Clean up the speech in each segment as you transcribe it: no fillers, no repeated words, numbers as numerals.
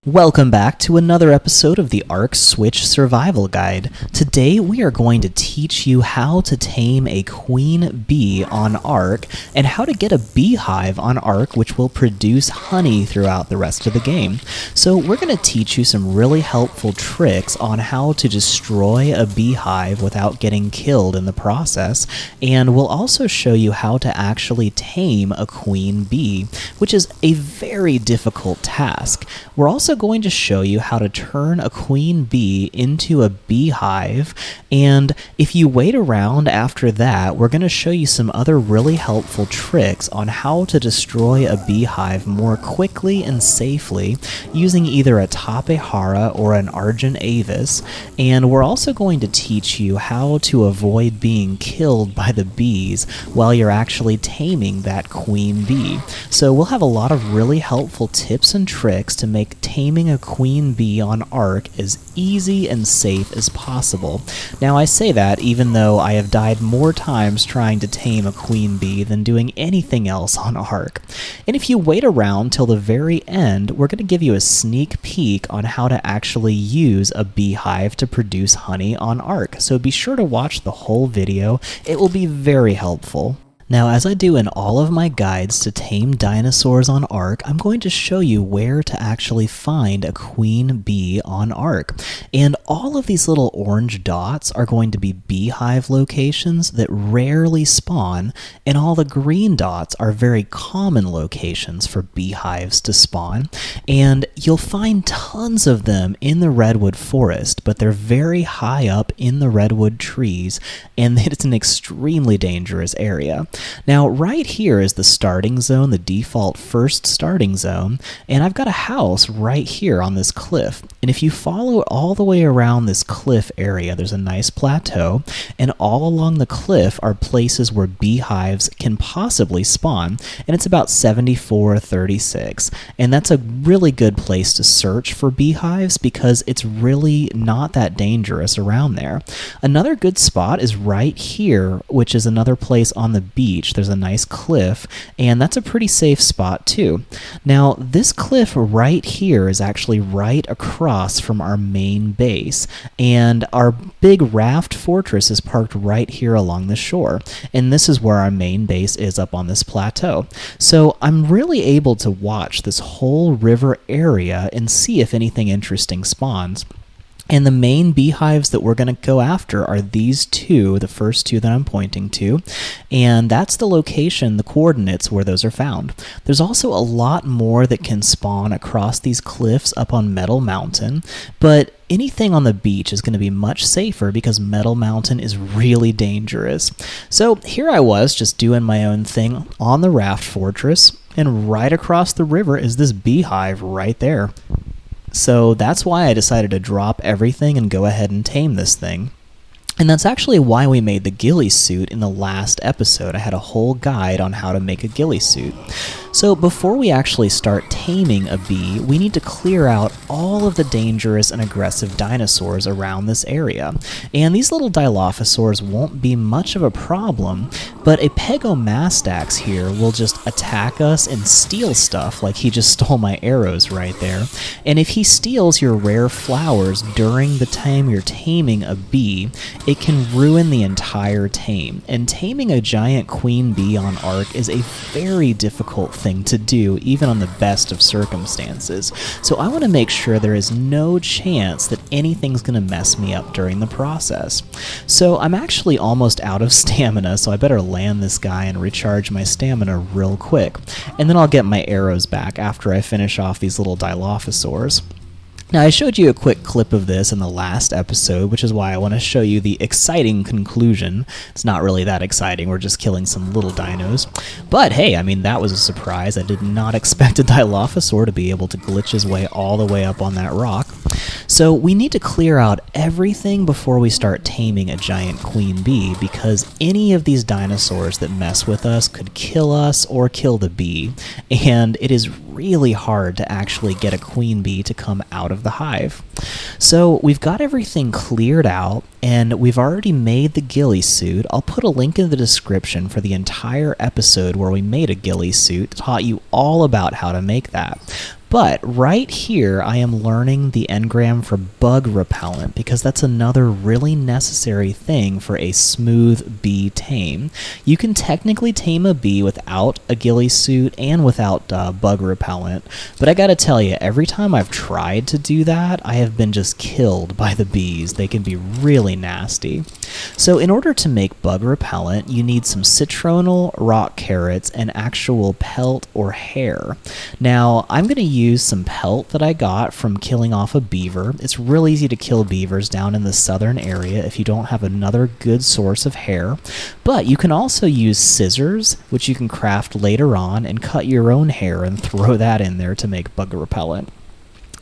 Welcome back to another episode of the Ark Switch Survival Guide. Today we are going to teach you how to tame a queen bee on Ark and how to get a beehive on Ark which will produce honey throughout the rest of the game. So we're going to teach you some really helpful tricks on how to destroy a beehive without getting killed in the process, and we'll also show you how to actually tame a queen bee, which is a very difficult task. We're also going to show you how to turn a queen bee into a beehive, and if you wait around after that, we're going to show you some other really helpful tricks on how to destroy a beehive more quickly and safely using either a tapehara or an argent avis, and we're also going to teach you how to avoid being killed by the bees while you're actually taming that queen bee. So we'll have a lot of really helpful tips and tricks to make taming a queen bee on Ark as easy and safe as possible. Now I say that even though I have died more times trying to tame a queen bee than doing anything else on Ark. And if you wait around till the very end, we're going to give you a sneak peek on how to actually use a beehive to produce honey on Ark. So be sure to watch the whole video. It will be very helpful. Now, as I do in all of my guides to tame dinosaurs on Ark, I'm going to show you where to actually find a queen bee on Ark. And all of these little orange dots are going to be beehive locations that rarely spawn, and all the green dots are very common locations for beehives to spawn. And you'll find tons of them in the redwood forest, but they're very high up in the redwood trees, and it's an extremely dangerous area. Now, right here is the starting zone, the default first starting zone, and I've got a house right here on this cliff. And if you follow all the way around this cliff area, there's a nice plateau, and all along the cliff are places where beehives can possibly spawn, and it's about 74-36. And that's a really good place to search for beehives because it's really not that dangerous around there. Another good spot is right here, which is another place on the beach. There's a nice cliff, and that's a pretty safe spot too. Now, this cliff right here is actually right across from our main base, and our big raft fortress is parked right here along the shore, and this is where our main base is up on this plateau. So I'm really able to watch this whole river area and see if anything interesting spawns. And the main beehives that we're going to go after are these two, the first two that I'm pointing to, and that's the location, the coordinates where those are found. There's also a lot more that can spawn across these cliffs up on Metal Mountain, but anything on the beach is going to be much safer because Metal Mountain is really dangerous. So here I was just doing my own thing on the raft fortress, and right across the river is this beehive right there. So that's why I decided to drop everything and go ahead and tame this thing. And that's actually why we made the ghillie suit in the last episode. I had a whole guide on how to make a ghillie suit. So before we actually start taming a bee, we need to clear out all of the dangerous and aggressive dinosaurs around this area. And these little Dilophosaurs won't be much of a problem, but a Pegomastax here will just attack us and steal stuff, like he just stole my arrows right there. And if he steals your rare flowers during the time you're taming a bee, it can ruin the entire tame. And taming a giant queen bee on Ark is a very difficult thing to do, even on the best of circumstances. So I want to make sure there is no chance that anything's going to mess me up during the process. So I'm actually almost out of stamina, so I better land this guy and recharge my stamina real quick. And then I'll get my arrows back after I finish off these little Dilophosaurs. Now, I showed you a quick clip of this in the last episode, which is why I want to show you the exciting conclusion. It's not really that exciting, we're just killing some little dinos. But hey, I mean, that was a surprise. I did not expect a Dilophosaur to be able to glitch his way all the way up on that rock. So we need to clear out everything before we start taming a giant queen bee, because any of these dinosaurs that mess with us could kill us or kill the bee, and it is really hard to actually get a queen bee to come out of the hive. So we've got everything cleared out, and we've already made the ghillie suit. I'll put a link in the description for the entire episode where we made a ghillie suit, taught you all about how to make that. But right here, I am learning the engram for Bug Repellent, because that's another really necessary thing for a smooth bee tame. You can technically tame a bee without a ghillie suit and without Bug Repellent, but I gotta tell you, every time I've tried to do that, I have been just killed by the bees. They can be really nasty. So in order to make Bug Repellent, you need some citronal, rock carrots, and actual pelt or hair. Now, I'm going to use some pelt that I got from killing off a beaver. It's real easy to kill beavers down in the southern area if you don't have another good source of hair. But you can also use scissors, which you can craft later on, and cut your own hair and throw that in there to make Bug Repellent.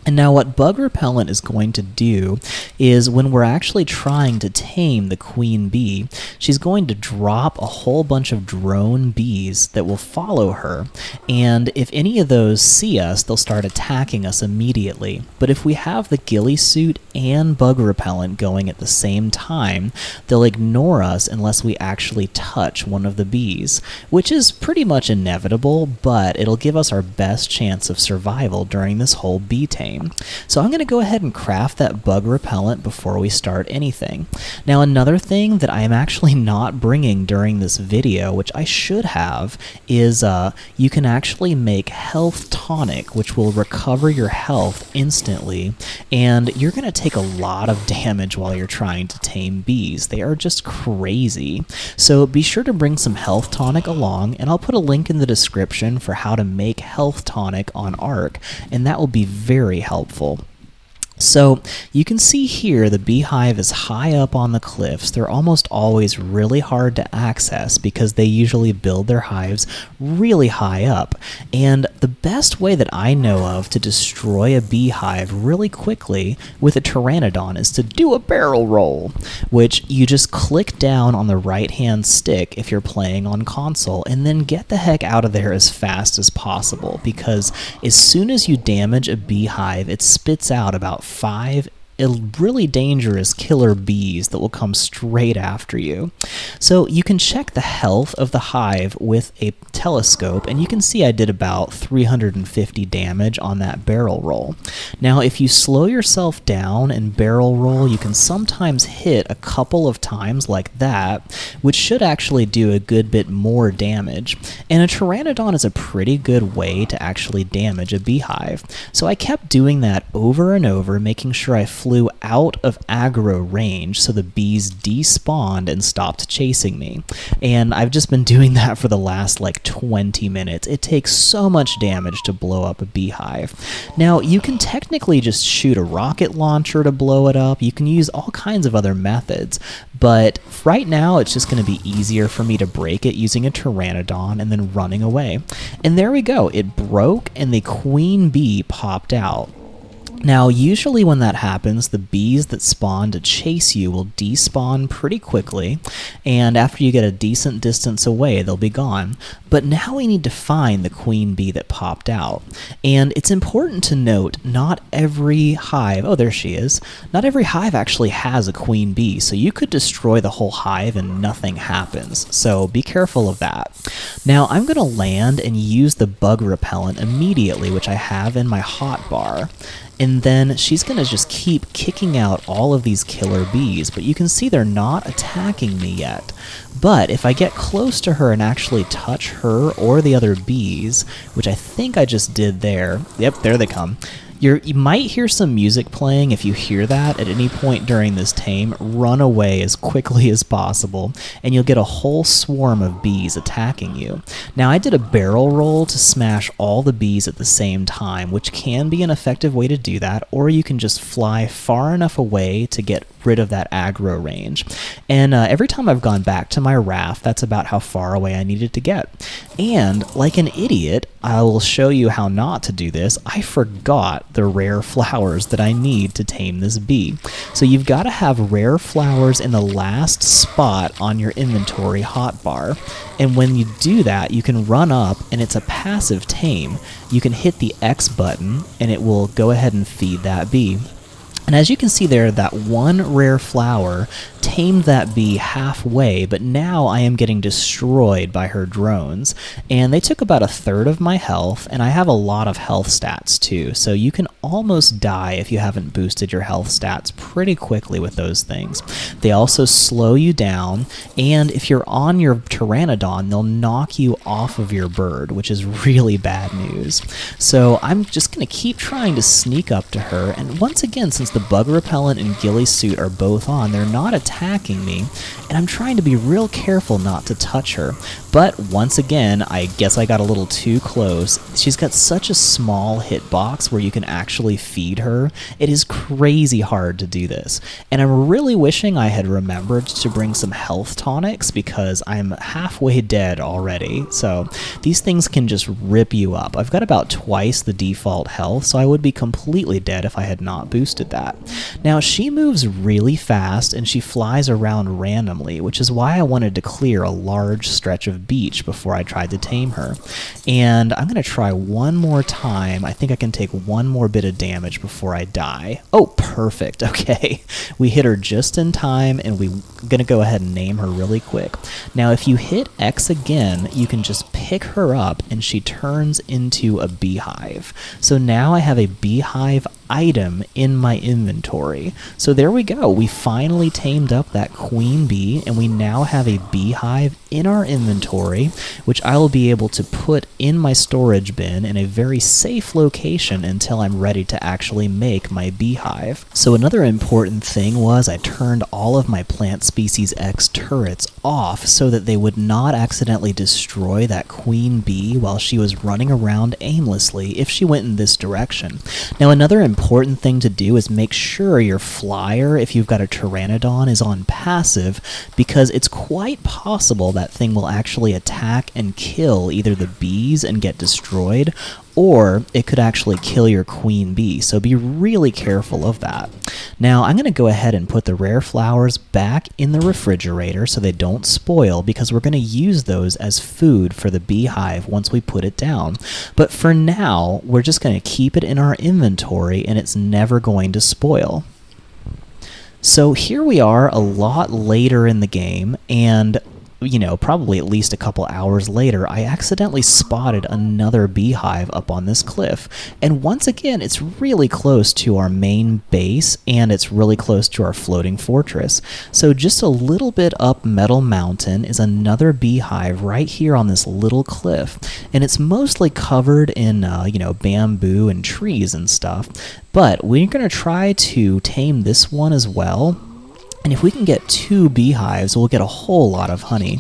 And now what Bug Repellent is going to do is when we're actually trying to tame the queen bee, she's going to drop a whole bunch of drone bees that will follow her. And if any of those see us, they'll start attacking us immediately. But if we have the ghillie suit and Bug Repellent going at the same time, they'll ignore us unless we actually touch one of the bees, which is pretty much inevitable, but it'll give us our best chance of survival during this whole bee tame. So I'm going to go ahead and craft that Bug Repellent before we start anything. Now, another thing that I am actually not bringing during this video, which I should have, is you can actually make Health Tonic, which will recover your health instantly, and you're going to take a lot of damage while you're trying to tame bees. They are just crazy. So be sure to bring some Health Tonic along, and I'll put a link in the description for how to make Health Tonic on Ark, and that will be very helpful. So you can see here the beehive is high up on the cliffs. They're almost always really hard to access because they usually build their hives really high up. And the best way that I know of to destroy a beehive really quickly with a pteranodon is to do a barrel roll, which you just click down on the right-hand stick if you're playing on console, and then get the heck out of there as fast as possible, because as soon as you damage a beehive, it spits out about 5 really dangerous killer bees that will come straight after you. So you can check the health of the hive with a telescope, and you can see I did about 350 damage on that barrel roll. Now, if you slow yourself down and barrel roll, you can sometimes hit a couple of times like that, which should actually do a good bit more damage. And a pteranodon is a pretty good way to actually damage a beehive. So I kept doing that over and over, making sure I flew out of aggro range so the bees despawned and stopped chasing me. And I've just been doing that for the last like 20 minutes. It takes so much damage to blow up a beehive. Now, you can technically just shoot a rocket launcher to blow it up. You can use all kinds of other methods, but right now it's just going to be easier for me to break it using a pteranodon and then running away. And there we go. It broke and the queen bee popped out. Now, usually when that happens, the bees that spawn to chase you will despawn pretty quickly, and after you get a decent distance away, they'll be gone. But now we need to find the queen bee that popped out. And it's important to note, not every hive, oh, there she is, not every hive actually has a queen bee, so you could destroy the whole hive and nothing happens. So be careful of that. Now, I'm going to land and use the Bug Repellent immediately, which I have in my hotbar. And then she's going to just keep kicking out all of these killer bees, but you can see they're not attacking me yet. But if I get close to her and actually touch her or the other bees, which I think I just did there, yep, there they come. You might hear some music playing. If you hear that at any point during this tame, run away as quickly as possible, and you'll get a whole swarm of bees attacking you. Now, I did a barrel roll to smash all the bees at the same time, which can be an effective way to do that, or you can just fly far enough away to get rid of that aggro range. And every time I've gone back to my raft, that's about how far away I needed to get. And like an idiot, I will show you how not to do this. I forgot the rare flowers that I need to tame this bee. So you've got to have rare flowers in the last spot on your inventory hotbar. And when you do that, you can run up, and it's a passive tame. You can hit the X button, and it will go ahead and feed that bee. And as you can see there, that one rare flower tamed that bee halfway, but now I am getting destroyed by her drones, and they took about a third of my health, and I have a lot of health stats too, so you can almost die if you haven't boosted your health stats pretty quickly with those things. They also slow you down, and if you're on your Pteranodon, they'll knock you off of your bird, which is really bad news. So I'm just going to keep trying to sneak up to her, and once again, since the Bug Repellent and Ghillie Suit are both on, they're not attacking me, and I'm trying to be real careful not to touch her. But once again, I guess I got a little too close. She's got such a small hitbox where you can actually feed her. It is crazy hard to do this. And I'm really wishing I had remembered to bring some health tonics because I'm halfway dead already. So these things can just rip you up. I've got about twice the default health, so I would be completely dead if I had not boosted that. Now, she moves really fast and she flies around randomly, which is why I wanted to clear a large stretch of beach before I tried to tame her. And I'm going to try one more time. I think I can take one more bit of damage before I die. Oh, perfect. Okay. We hit her just in time, and we're going to go ahead and name her really quick. Now, if you hit X again, you can just pick her up, and she turns into a beehive. So now I have a beehive item in my inventory. So there we go. We finally tamed up that queen bee, and we now have a beehive in our inventory, which I will be able to put in my storage bin in a very safe location until I'm ready to actually make my beehive. So another important thing was I turned all of my Plant Species X turrets off so that they would not accidentally destroy that queen bee while she was running around aimlessly if she went in this direction. Now, another important thing to do is make sure your flyer, if you've got a Pteranodon, is on passive, because it's quite possible that thing will actually attack and kill either the bees and get destroyed, or it could actually kill your queen bee, so be really careful of that. Now, I'm going to go ahead and put the rare flowers back in the refrigerator so they don't spoil, because we're going to use those as food for the beehive once we put it down. But for now, we're just going to keep it in our inventory, and it's never going to spoil. So here we are a lot later in the game, and probably at least a couple hours later, I accidentally spotted another beehive up on this cliff. And once again, it's really close to our main base, and it's really close to our floating fortress. So just a little bit up Metal Mountain is another beehive right here on this little cliff. And it's mostly covered in, bamboo and trees and stuff. But we're going to try to tame this one as well. And if we can get 2 beehives, we'll get a whole lot of honey.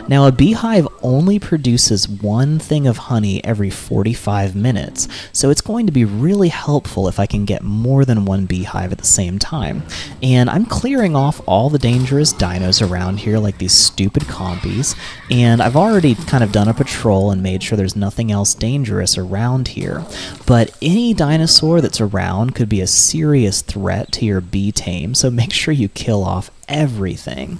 Now, a beehive only produces 1 thing of honey every 45 minutes, so it's going to be really helpful if I can get more than 1 beehive at the same time. And I'm clearing off all the dangerous dinos around here, like these stupid compies, and I've already kind of done a patrol and made sure there's nothing else dangerous around here. But any dinosaur that's around could be a serious threat to your bee tame, so make sure you kill off everything.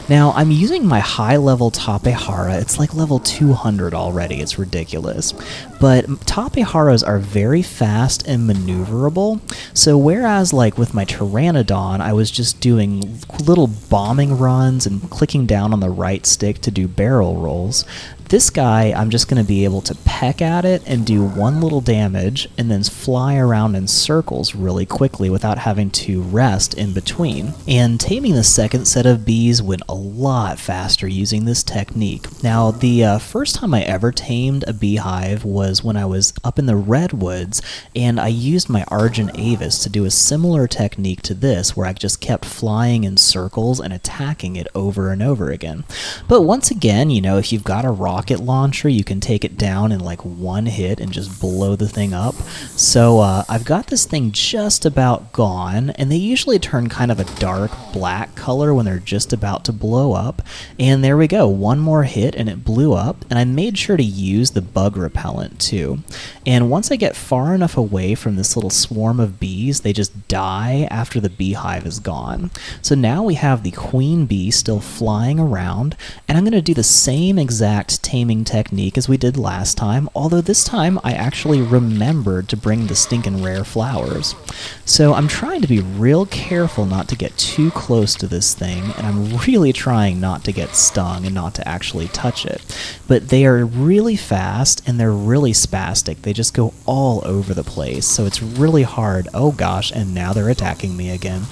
Now, I'm using my high-level Tapehara. It's like level 200 already. It's ridiculous. But Tapeharas are very fast and maneuverable, so whereas like with my Pteranodon, I was just doing little bombing runs and clicking down on the right stick to do barrel rolls, this guy, I'm just going to be able to peck at it and do 1 little damage and then fly around in circles really quickly without having to rest in between. And taming the second set of bees went a lot faster using this technique. Now, the first time I ever tamed a beehive was when I was up in the redwoods, and I used my Argent Avis to do a similar technique to this, where I just kept flying in circles and attacking it over and over again. But once again, if you've got a rocket launcher, you can take it down in like 1 hit and just blow the thing up. So I've got this thing just about gone, and they usually turn kind of a dark black color when they're just about to blow up. And there we go, 1 more hit and it blew up, and I made sure to use the Bug Repellent too. And once I get far enough away from this little swarm of bees, they just die after the beehive is gone. So now we have the queen bee still flying around, and I'm going to do the same exact taming technique as we did last time, although this time I actually remembered to bring the stinking rare flowers. So I'm trying to be real careful not to get too close to this thing, and I'm really trying not to get stung and not to actually touch it. But they are really fast and they're really spastic. They just go all over the place, so it's really hard. Oh gosh, and now they're attacking me again.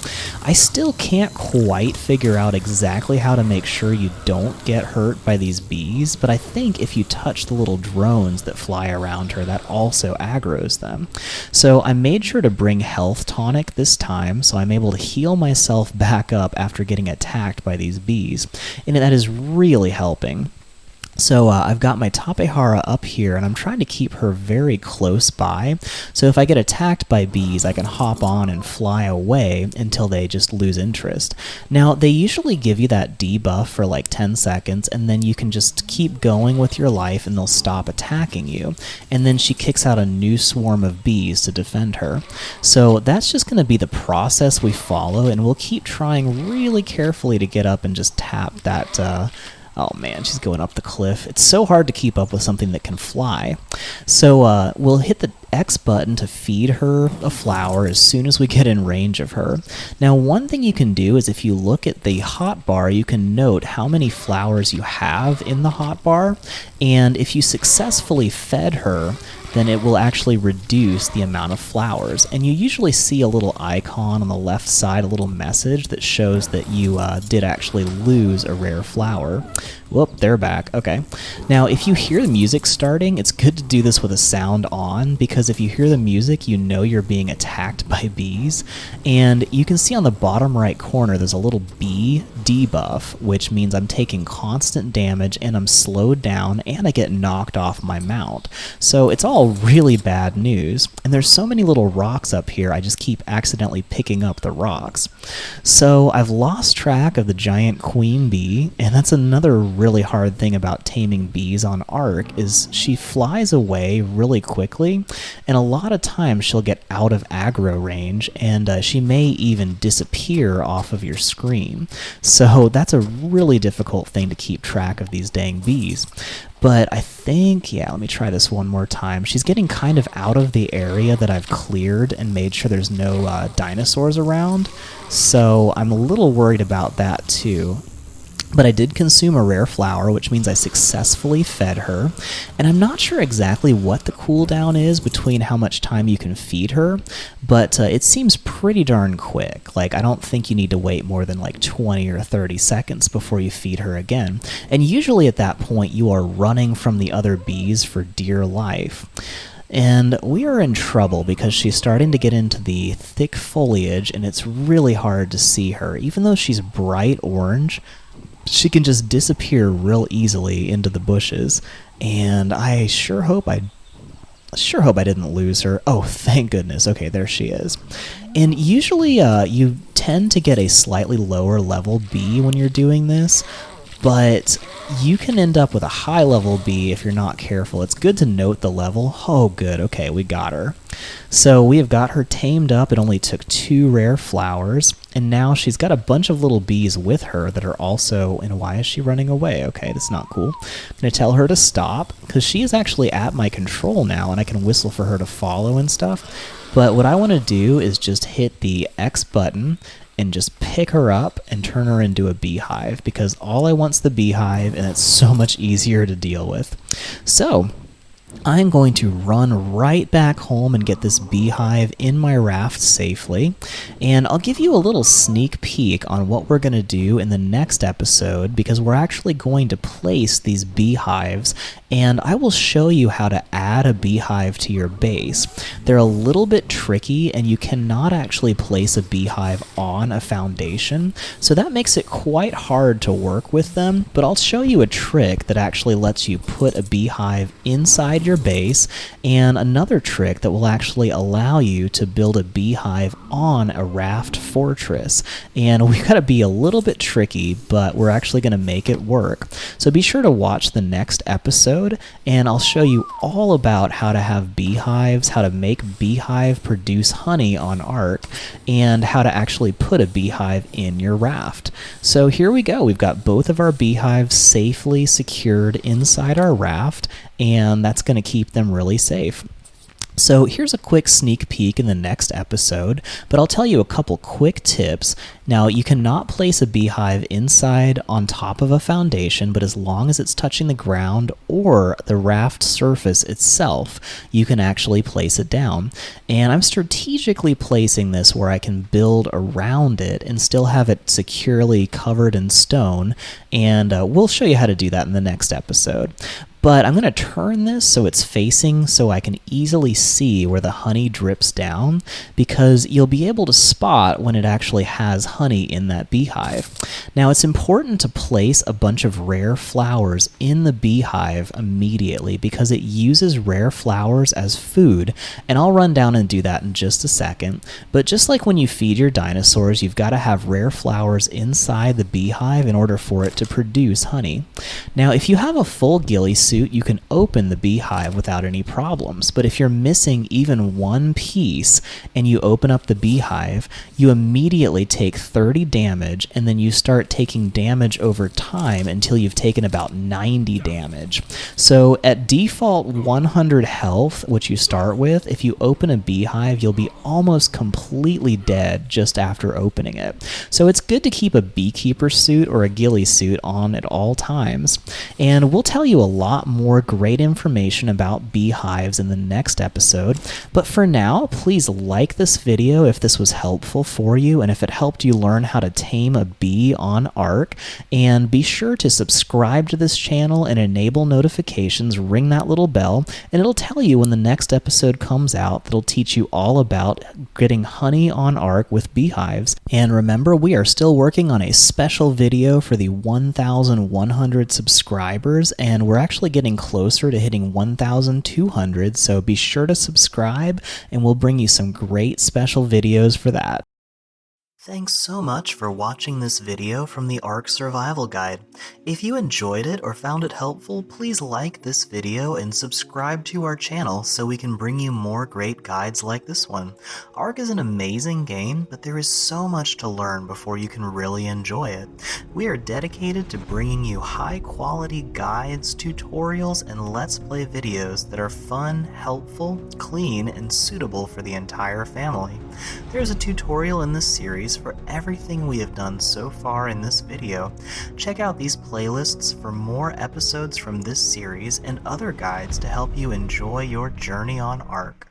I still can't quite figure out exactly how to make sure you don't get hurt by these bees, but I think if you touch the little drones that fly around her, that also aggroes them. So I made sure to bring health tonic this time, so I'm able to heal myself back up after getting attacked by these bees, and that is really helping. So I've got my Tapehara up here, and I'm trying to keep her very close by, so if I get attacked by bees, I can hop on and fly away until they just lose interest. Now, they usually give you that debuff for like 10 seconds, and then you can just keep going with your life, and they'll stop attacking you. And then she kicks out a new swarm of bees to defend her. So that's just going to be the process we follow, and we'll keep trying really carefully to get up and just tap that... Oh man, she's going up the cliff. It's so hard to keep up with something that can fly. So we'll hit the X button to feed her a flower as soon as we get in range of her. Now, one thing you can do is if you look at the hotbar, you can note how many flowers you have in the hotbar, and if you successfully fed her, then it will actually reduce the amount of flowers. And you usually see a little icon on the left side, a little message that shows that you did actually lose a rare flower. Whoop, they're back. Okay. Now, if you hear the music starting, it's good to do this with a sound on, because if you hear the music, you know you're being attacked by bees. And you can see on the bottom right corner, there's a little bee debuff, which means I'm taking constant damage and I'm slowed down and I get knocked off my mount. So it's all really bad news. And there's so many little rocks up here, I just keep accidentally picking up the rocks. So I've lost track of the giant queen bee, and that's another really hard thing about taming bees on Ark is she flies away really quickly, and a lot of times she'll get out of aggro range, and she may even disappear off of your screen. So that's a really difficult thing to keep track of these dang bees. But I think, yeah, let me try this one more time. She's getting kind of out of the area that I've cleared and made sure there's no dinosaurs around, so I'm a little worried about that too. But I did consume a rare flower, which means I successfully fed her, and I'm not sure exactly what the cooldown is between how much time you can feed her, but it seems pretty darn quick. Like, I don't think you need to wait more than like 20 or 30 seconds before you feed her again, and usually at that point you are running from the other bees for dear life. And we are in trouble because she's starting to get into the thick foliage, and it's really hard to see her. Even though she's bright orange, she can just disappear real easily into the bushes, and I sure hope I didn't lose her. Oh, thank goodness. Okay, there she is. And usually you tend to get a slightly lower level bee when you're doing this, but you can end up with a high level bee if you're not careful. It's good to note the level. Oh, good. Okay, we got her. So we have got her tamed up. It only took 2 rare flowers, and now she's got a bunch of little bees with her that are also, and why is she running away? Okay, that's not cool. I'm going to tell her to stop, because she is actually at my control now, and I can whistle for her to follow and stuff. But what I want to do is just hit the X button and just pick her up and turn her into a beehive, because all I want's the beehive, and it's so much easier to deal with. So I'm going to run right back home and get this beehive in my raft safely, and I'll give you a little sneak peek on what we're going to do in the next episode, because we're actually going to place these beehives, and I will show you how to add a beehive to your base. They're a little bit tricky, and you cannot actually place a beehive on a foundation, so that makes it quite hard to work with them, but I'll show you a trick that actually lets you put a beehive inside inside your base, and another trick that will actually allow you to build a beehive on a raft fortress. And we've got to be a little bit tricky, but we're actually going to make it work. So be sure to watch the next episode, and I'll show you all about how to have beehives, how to make beehive produce honey on Ark, and how to actually put a beehive in your raft. So here we go. We've got both of our beehives safely secured inside our raft, and that's going to keep them really safe. So here's a quick sneak peek in the next episode, but I'll tell you a couple quick tips. Now, you cannot place a beehive inside on top of a foundation, but as long as it's touching the ground or the raft surface itself, you can actually place it down. And I'm strategically placing this where I can build around it and still have it securely covered in stone, and we'll show you how to do that in the next episode. But I'm going to turn this so it's facing so I can easily see where the honey drips down, because you'll be able to spot when it actually has honey in that beehive. Now, it's important to place a bunch of rare flowers in the beehive immediately because it uses rare flowers as food, and I'll run down and do that in just a second. But just like when you feed your dinosaurs, you've got to have rare flowers inside the beehive in order for it to produce honey. Now, if you have a full ghillie suit, you can open the beehive without any problems, but if you're missing even one piece and you open up the beehive, you immediately take 30 damage, and then you start taking damage over time until you've taken about 90 damage. So at default 100 health, which you start with, if you open a beehive, you'll be almost completely dead just after opening it. So it's good to keep a beekeeper suit or a ghillie suit on at all times. And we'll tell you a lot more great information about beehives in the next episode, but for now, please like this video if this was helpful for you and if it helped you learn how to tame a bee on Ark, and be sure to subscribe to this channel and enable notifications, ring that little bell, and it'll tell you when the next episode comes out that'll teach you all about getting honey on Ark with beehives. And remember, we are still working on a special video for the 1,100 subscribers, and we're actually getting closer to hitting 1,200, so be sure to subscribe and we'll bring you some great special videos for that. Thanks so much for watching this video from the Ark Survival Guide. If you enjoyed it or found it helpful, please like this video and subscribe to our channel so we can bring you more great guides like this one. Ark is an amazing game, but there is so much to learn before you can really enjoy it. We are dedicated to bringing you high-quality guides, tutorials, and Let's Play videos that are fun, helpful, clean, and suitable for the entire family. There's a tutorial in this series for everything we have done so far in this video. Check out these playlists for more episodes from this series and other guides to help you enjoy your journey on Ark.